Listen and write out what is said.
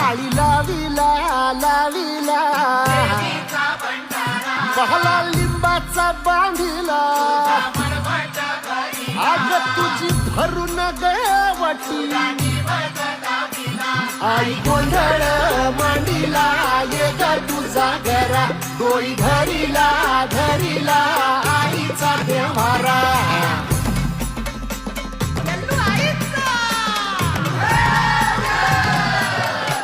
माळी लाविला लाविला बहला लिंबाचा बांधिला आग तुझी भरून गवटी आई गोंधळ मांडीला ये ग तुझा घरा डोई धरीला धरीला आईचा देवारा